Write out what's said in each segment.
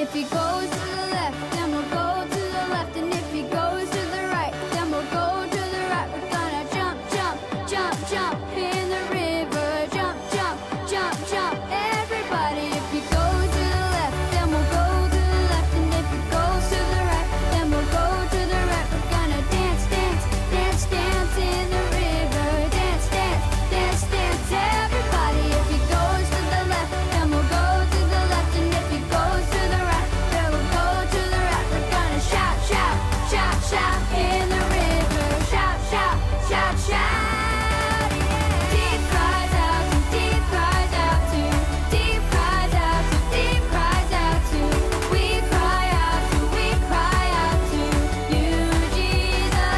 If he goes to the left, then we'll go to the left. And if he goes to the right, then we'll go to the right. We're gonna jump, jump, jump, jump in the river. Jump, jump, jump, jump. Everybody, if he goes to the left, then we'll go to the left. And if he goes to the right, then we'll go to the right. We're gonna dance, dance, dance, dance in the river. Dance, dance, dance, dance. Everybody, if he goes to the left, then we'll go to the left. And if he goes to the right, then we'll go to the right. We're gonna shout, shout, shout, shout in the river. Shout, shout, shout, shout. Deep cries out to, deep cries out to, deep cries out to, deep cries out to. We cry out to, we cry out to you, Jesus.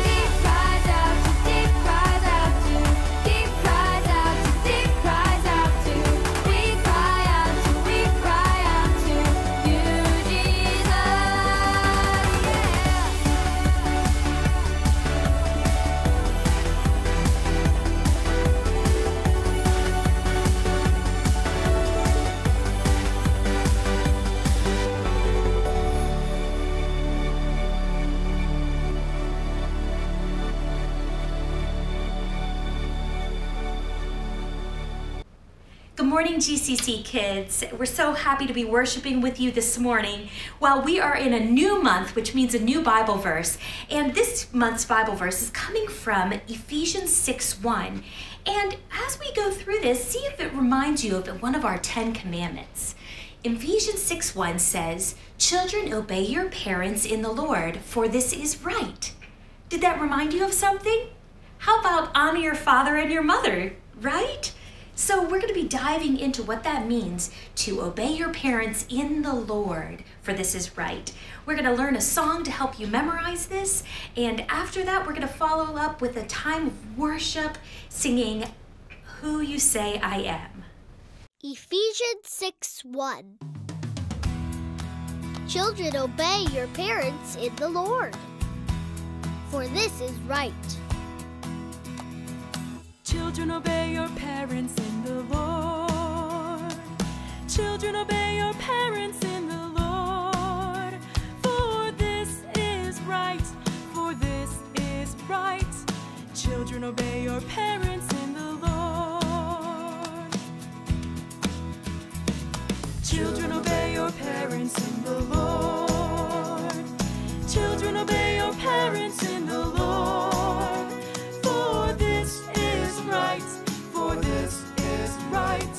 Deep cries out to, deep cries out to, deep cries out to, deep cries out to. We cry out to, we cry out to you, Jesus. Good morning, GCC kids. We're so happy to be worshiping with you this morning. Well, we are in a new month, which means a new Bible verse. And this month's Bible verse is coming from Ephesians 6:1. And as we go through this, see if it reminds you of one of our 10 commandments. Ephesians 6:1 says, "Children, obey your parents in the Lord, for this is right." Did that remind you of something? How about honor your father and your mother, right? So we're going to be diving into what that means to obey your parents in the Lord, for this is right. We're going to learn a song to help you memorize this, and after that we're going to follow up with a time of worship singing Who You Say I Am. Ephesians 6:1. Children, obey your parents in the Lord, for this is right. Children, obey your parents in the Lord. Children, obey your parents in the Lord. For this is right. For this is right. Children, obey your parents in the Lord. Children, obey your parents in the Lord. Children, obey your parents in the Lord. For this is right. For this is right.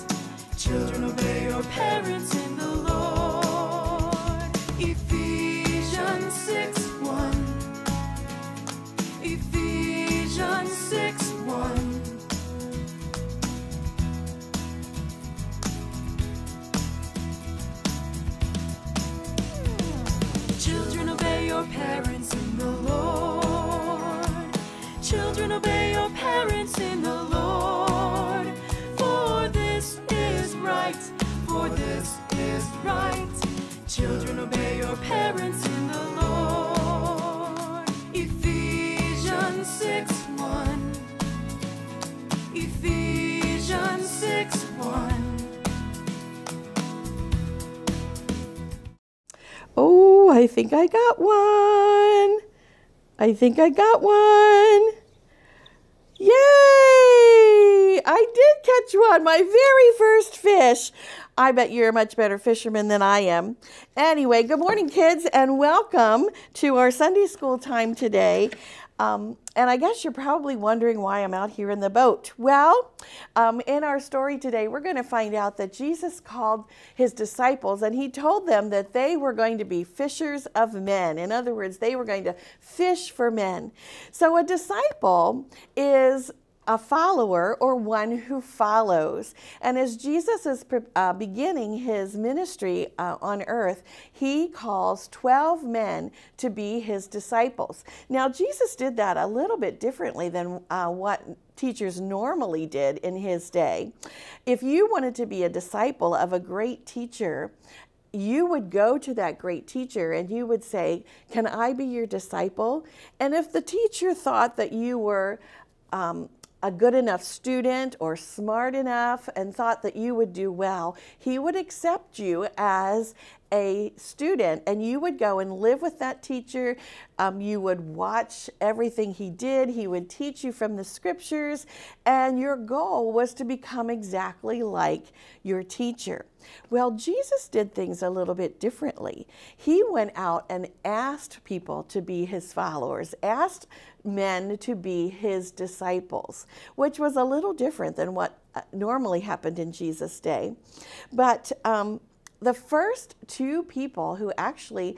Children, obey your parents in the Lord. Ephesians 6:1. Ephesians 6:1. Children, obey your parents in the Lord. Children, obey your parents in the Lord. For this is right. For this is right. Children, obey your parents in the Lord. Ephesians 6:1. Ephesians 6:1. Oh, I think I got one. I think I got one. Yay! I did catch one, my very first fish. I bet you're a much better fisherman than I am. Anyway, good morning, kids, and welcome to our Sunday school time today. And I guess you're probably wondering why I'm out here in the boat. Well, in our story today, we're going to find out that Jesus called his disciples and he told them that they were going to be fishers of men. In other words, they were going to fish for men. So a disciple is a follower or one who follows. And as Jesus is beginning his ministry on earth, he calls 12 men to be his disciples. Now, Jesus did that a little bit differently than what teachers normally did in his day. If you wanted to be a disciple of a great teacher, you would go to that great teacher and you would say, "Can I be your disciple?" And if the teacher thought that you were a good enough student or smart enough and thought that you would do well, he would accept you as a student, and you would go and live with that teacher. You would watch everything he did. He would teach you from the scriptures, and your goal was to become exactly like your teacher. Well, Jesus did things a little bit differently. He went out and asked people to be his followers, asked men to be his disciples, which was a little different than what normally happened in Jesus' day. But the first two people who actually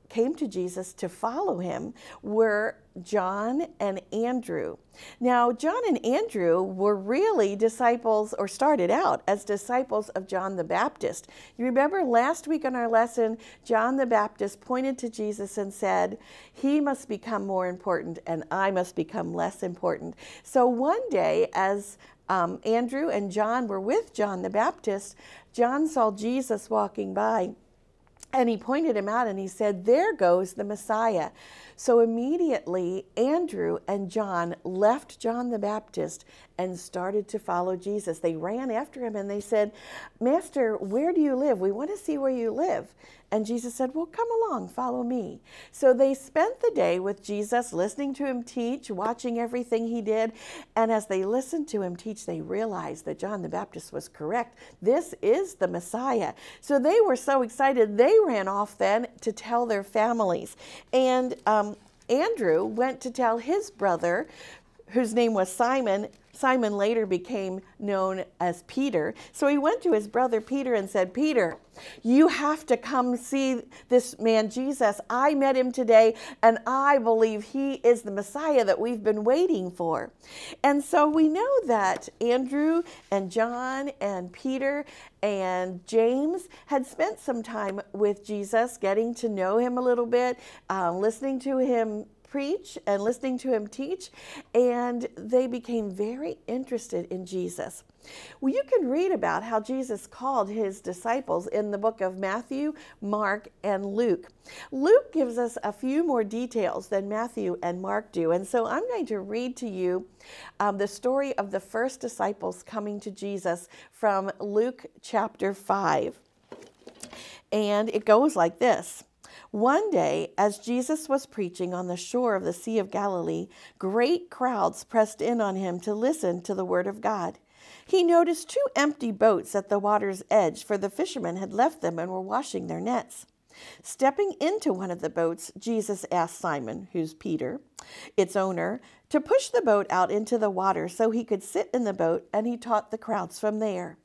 came to Jesus to follow him were John and Andrew. Now, John and Andrew were really disciples, or started out as disciples of John the Baptist. You remember last week in our lesson, John the Baptist pointed to Jesus and said, he must become more important and I must become less important. So one day, as Andrew and John were with John the Baptist, John saw Jesus walking by, and he pointed him out and he said, there goes the Messiah. So immediately Andrew and John left John the Baptist and started to follow Jesus. They ran after him and they said, Master, where do you live? We want to see where you live. And Jesus said, well, come along, follow me. So they spent the day with Jesus, listening to him teach, watching everything he did. And as they listened to him teach, they realized that John the Baptist was correct. This is the Messiah. So they were so excited, they ran off then to tell their families. And Andrew went to tell his brother, whose name was Simon. Simon later became known as Peter. So he went to his brother Peter and said, Peter, you have to come see this man Jesus. I met him today, and I believe he is the Messiah that we've been waiting for. And so we know that Andrew and John and Peter and James had spent some time with Jesus, getting to know him a little bit, listening to him preach and listening to him teach, and they became very interested in Jesus. Well, you can read about how Jesus called his disciples in the book of Matthew, Mark, and Luke. Luke gives us a few more details than Matthew and Mark do, and so I'm going to read to you the story of the first disciples coming to Jesus from Luke chapter 5. And it goes like this. One day, as Jesus was preaching on the shore of the Sea of Galilee, great crowds pressed in on him to listen to the word of God. He noticed 2 empty boats at the water's edge, for the fishermen had left them and were washing their nets. Stepping into one of the boats, Jesus asked Simon, who's Peter, its owner, to push the boat out into the water so he could sit in the boat, and he taught the crowds from there.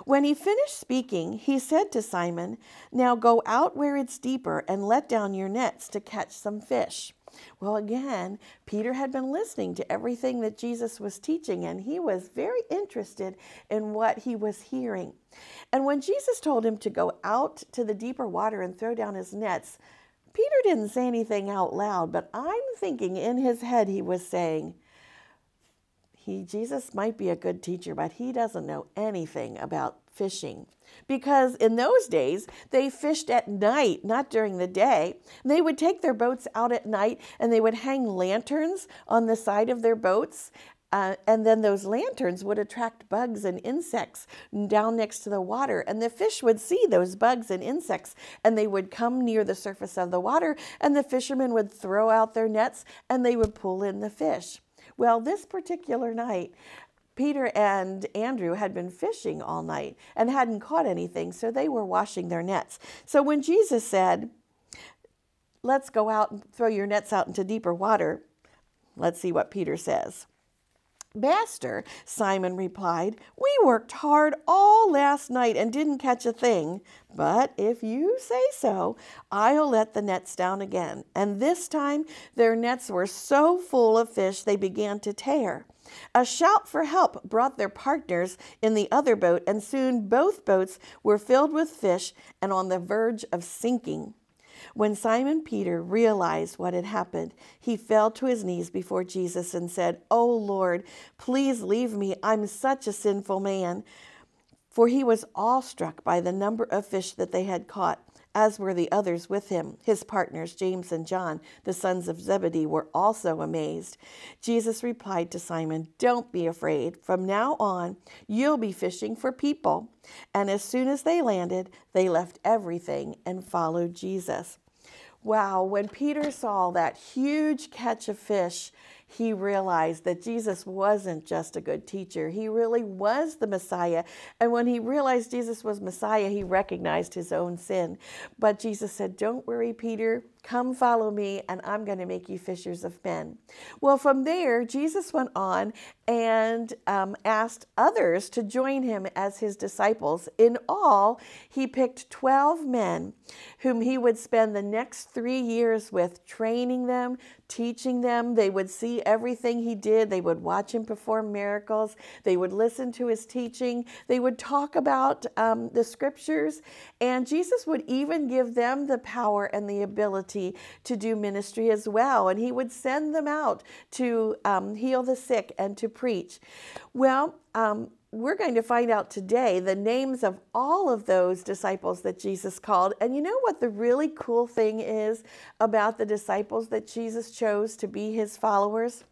When he finished speaking, he said to Simon, now go out where it's deeper and let down your nets to catch some fish. Well, again, Peter had been listening to everything that Jesus was teaching, and he was very interested in what he was hearing. And when Jesus told him to go out to the deeper water and throw down his nets, Peter didn't say anything out loud, but I'm thinking in his head he was saying, Jesus might be a good teacher, but he doesn't know anything about fishing. Because in those days, they fished at night, not during the day. They would take their boats out at night and they would hang lanterns on the side of their boats. And then those lanterns would attract bugs and insects down next to the water. And the fish would see those bugs and insects, and they would come near the surface of the water, and the fishermen would throw out their nets and they would pull in the fish. Well, this particular night, Peter and Andrew had been fishing all night and hadn't caught anything, so they were washing their nets. So when Jesus said, let's go out and throw your nets out into deeper water, let's see what Peter says. Master, Simon replied, we worked hard all last night and didn't catch a thing. But if you say so, I'll let the nets down again. And this time their nets were so full of fish they began to tear. A shout for help brought their partners in the other boat, and soon both boats were filled with fish and on the verge of sinking. When Simon Peter realized what had happened, he fell to his knees before Jesus and said, "Oh Lord, please leave me. I'm such a sinful man." For he was awestruck by the number of fish that they had caught. as were the others with him. His partners, James and John, the sons of Zebedee, were also amazed. Jesus replied to Simon, "Don't be afraid. From now on, you'll be fishing for people." And as soon as they landed, they left everything and followed Jesus. Wow, when Peter saw that huge catch of fish, he realized that Jesus wasn't just a good teacher. He really was the Messiah. And when he realized Jesus was Messiah, he recognized his own sin. But Jesus said, "Don't worry, Peter. Come follow me, and I'm going to make you fishers of men." Well, from there, Jesus went on and asked others to join him as his disciples. In all, he picked 12 men whom he would spend the next 3 years with, training them, teaching them. They would see everything he did. They would watch him perform miracles. They would listen to his teaching. They would talk about the scriptures. And Jesus would even give them the power and the ability to do ministry as well. And he would send them out to heal the sick and to preach. Well, we're going to find out today the names of all of those disciples that Jesus called. And you know what the really cool thing is about the disciples that Jesus chose to be his followers?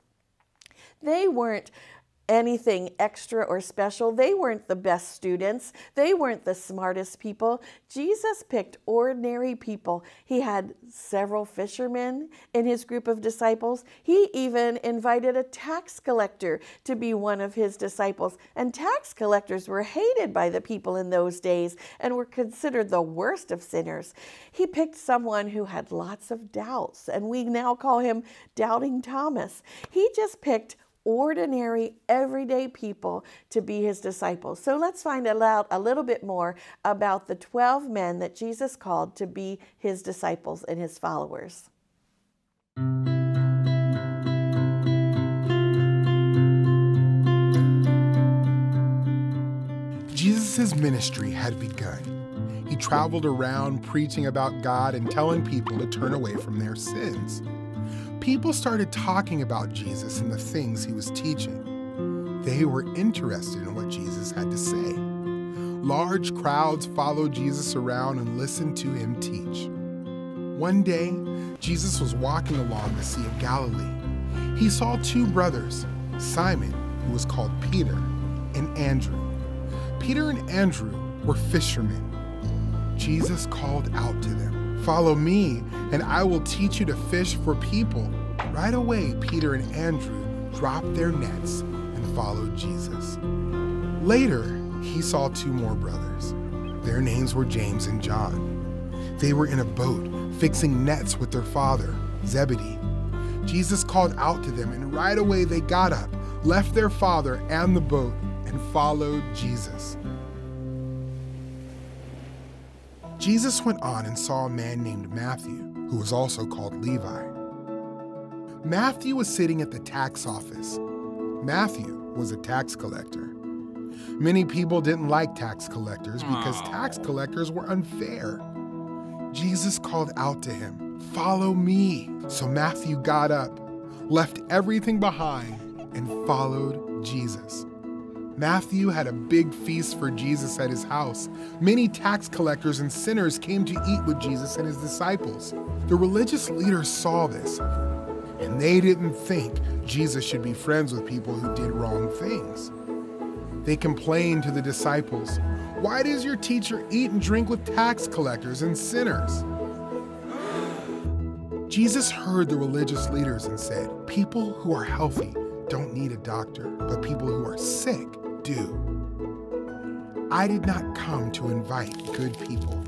They weren't anything extra or special. They weren't the best students. They weren't the smartest people. Jesus picked ordinary people. He had several fishermen in his group of disciples. He even invited a tax collector to be one of his disciples. And tax collectors were hated by the people in those days and were considered the worst of sinners. He picked someone who had lots of doubts, and we now call him Doubting Thomas. He just picked ordinary, everyday people to be his disciples. So let's find out a little bit more about the 12 men that Jesus called to be his disciples and his followers. Jesus' ministry had begun. He traveled around preaching about God and telling people to turn away from their sins. People started talking about Jesus and the things he was teaching. They were interested in what Jesus had to say. Large crowds followed Jesus around and listened to him teach. One day, Jesus was walking along the Sea of Galilee. He saw 2 brothers, Simon, who was called Peter, and Andrew. Peter and Andrew were fishermen. Jesus called out to them, "Follow me, and I will teach you to fish for people." Right away, Peter and Andrew dropped their nets and followed Jesus. Later, he saw 2 more brothers. Their names were James and John. They were in a boat, fixing nets with their father, Zebedee. Jesus called out to them, and right away they got up, left their father and the boat, and followed Jesus. Jesus went on and saw a man named Matthew, who was also called Levi. Matthew was sitting at the tax office. Matthew was a tax collector. Many people didn't like tax collectors because tax collectors were unfair. Jesus called out to him, "Follow me." So Matthew got up, left everything behind, and followed Jesus. Matthew had a big feast for Jesus at his house. Many tax collectors and sinners came to eat with Jesus and his disciples. The religious leaders saw this, and they didn't think Jesus should be friends with people who did wrong things. They complained to the disciples, "Why does your teacher eat and drink with tax collectors and sinners?" Jesus heard the religious leaders and said, "People who are healthy don't need a doctor, but people who are sick do. I did not come to invite good people.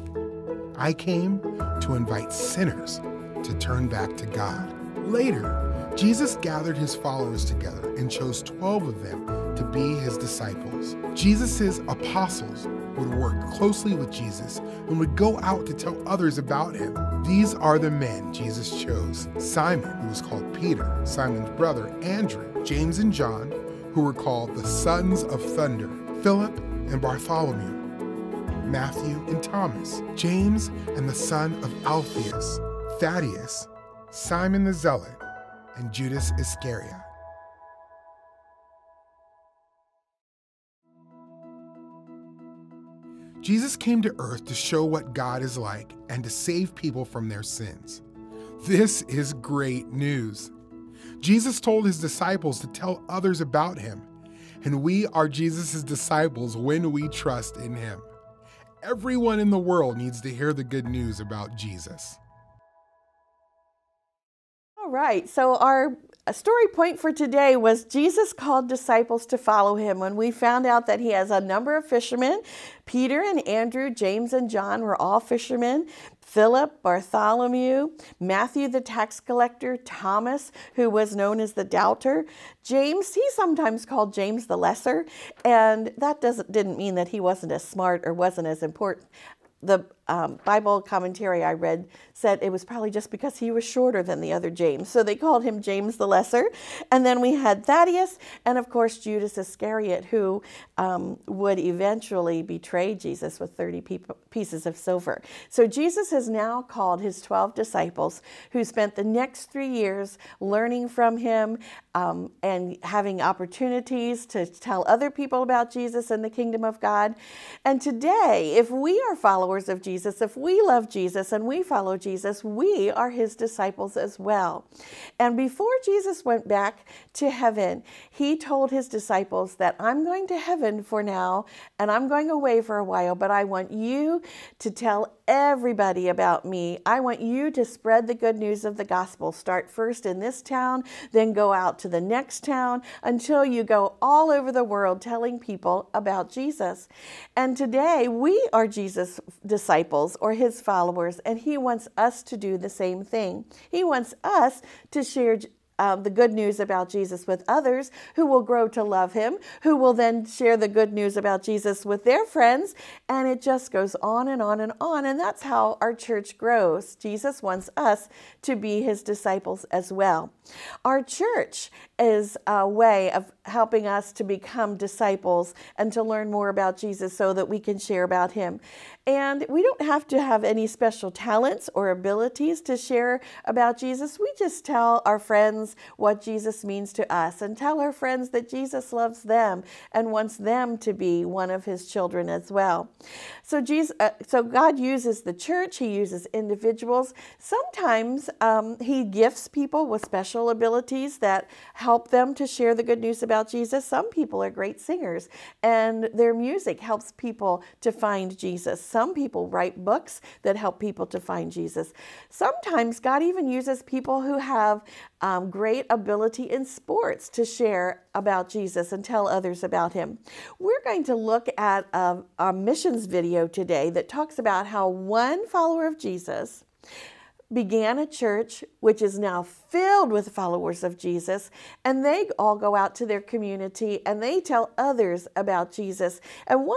I came to invite sinners to turn back to God." Later, Jesus gathered his followers together and chose 12 of them to be his disciples. Jesus' apostles would work closely with Jesus and would go out to tell others about him. These are the men Jesus chose: Simon, who was called Peter, Simon's brother Andrew, James and John, who were called the sons of thunder, Philip and Bartholomew, Matthew and Thomas, James and the son of Alphaeus, Thaddeus, Simon the Zealot, and Judas Iscariot. Jesus came to earth to show what God is like and to save people from their sins. This is great news. Jesus told his disciples to tell others about him, and we are Jesus' disciples when we trust in him. Everyone in the world needs to hear the good news about Jesus. All right, so our story point for today was Jesus called disciples to follow him. When we found out that he has a number of fishermen, Peter and Andrew, James and John were all fishermen, Philip, Bartholomew, Matthew the tax collector, Thomas, who was known as the doubter, James, he's sometimes called James the lesser, and that didn't mean that he wasn't as smart or wasn't as important. The Bible commentary I read said it was probably just because he was shorter than the other James. So they called him James the Lesser. And then we had Thaddeus and, of course, Judas Iscariot, who would eventually betray Jesus with 30 pieces of silver. So Jesus has now called his 12 disciples who spent the next 3 years learning from him and having opportunities to tell other people about Jesus and the kingdom of God. And today, if we are followers of Jesus, if we love Jesus and we follow Jesus, we are his disciples as well. And before Jesus went back to heaven, he told his disciples that I'm going to heaven for now and I'm going away for a while, but I want you to tell everybody about me. I want you to spread the good news of the gospel. Start first in this town, then go out to the next town until you go all over the world telling people about Jesus. And today we are Jesus' disciples or his followers, and he wants us to do the same thing. He wants us to share the good news about Jesus with others who will grow to love him, who will then share the good news about Jesus with their friends, and it just goes on and on and on, and that's how our church grows. Jesus wants us to be his disciples as well. Our church is a way of helping us to become disciples and to learn more about Jesus so that we can share about him. And we don't have to have any special talents or abilities to share about Jesus. We just tell our friends what Jesus means to us and tell our friends that Jesus loves them and wants them to be one of his children as well. So God uses the church. He uses individuals. Sometimes he gifts people with special abilities that help them to share the good news about Jesus. Some people are great singers, and their music helps people to find Jesus. Some people write books that help people to find Jesus. Sometimes God even uses people who have great ability in sports to share about Jesus and tell others about him. We're going to look at a missions video today that talks about how one follower of Jesus began a church which is now filled with followers of Jesus, and they all go out to their community and they tell others about Jesus. And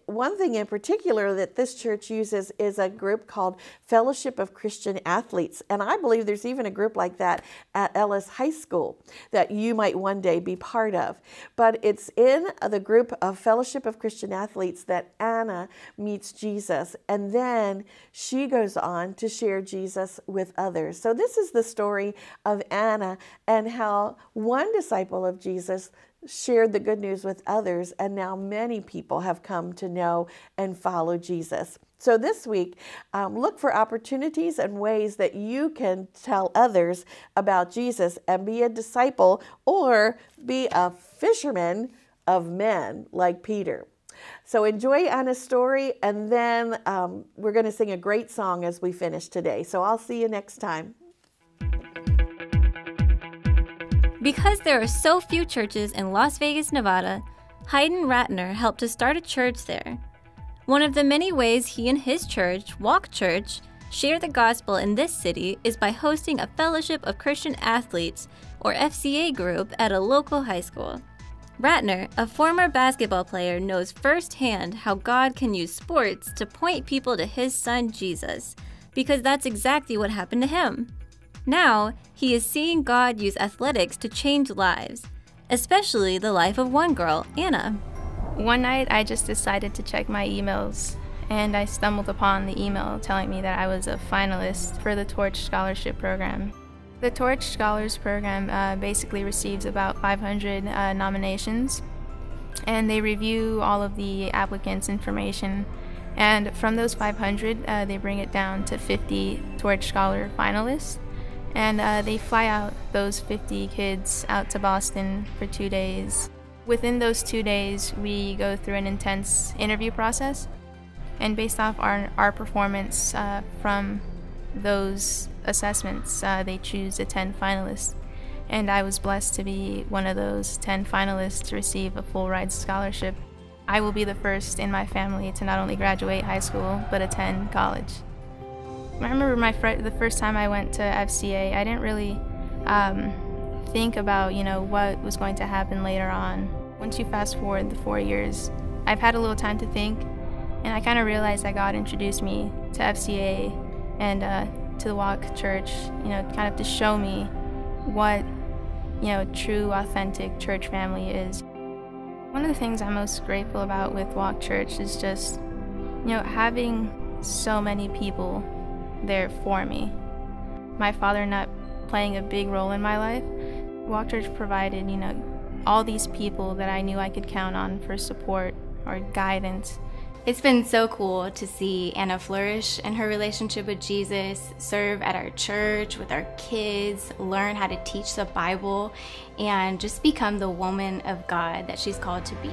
one thing in particular that this church uses is a group called Fellowship of Christian Athletes, and I believe there's even a group like that at Ellis High School that you might one day be part of. But it's in the group of Fellowship of Christian Athletes that Anna meets Jesus, and then she goes on to share Jesus with others. So this is the story of Anna and how one disciple of Jesus shared the good news with others, and now many people have come to know and follow Jesus. So this week, look for opportunities and ways that you can tell others about Jesus and be a disciple or be a fisherman of men like Peter. So enjoy Anna's story, and then we're going to sing a great song as we finish today. So I'll see you next time. Because there are so few churches in Las Vegas, Nevada, Hayden Ratner helped to start a church there. One of the many ways he and his church, Walk Church, share the gospel in this city is by hosting a Fellowship of Christian Athletes, or FCA group, at a local high school. Ratner, a former basketball player, knows firsthand how God can use sports to point people to his son Jesus, because that's exactly what happened to him. Now, he is seeing God use athletics to change lives, especially the life of one girl, Anna. One night, I just decided to check my emails, and I stumbled upon the email telling me that I was a finalist for the Torch Scholarship Program. The Torch Scholars Program basically receives about 500 nominations, and they review all of the applicants' information. And from those 500, they bring it down to 50 Torch Scholar finalists. And they fly out those 50 kids out to Boston for 2 days. Within those 2 days, we go through an intense interview process. And based off our performance from those assessments, they choose the 10 finalists. And I was blessed to be one of those 10 finalists to receive a full ride scholarship. I will be the first in my family to not only graduate high school, but attend college. I remember the first time I went to FCA, I didn't really think about, what was going to happen later on. Once you fast forward the 4 years, I've had a little time to think, and I kind of realized that God introduced me to FCA and to the Walk Church, kind of to show me what, true, authentic church family is. One of the things I'm most grateful about with Walk Church is just, having so many people there for me. My father not playing a big role in my life, Walk Church provided, all these people that I knew I could count on for support or guidance. It's been so cool to see Anna flourish in her relationship with Jesus, serve at our church with our kids, learn how to teach the Bible, and just become the woman of God that she's called to be.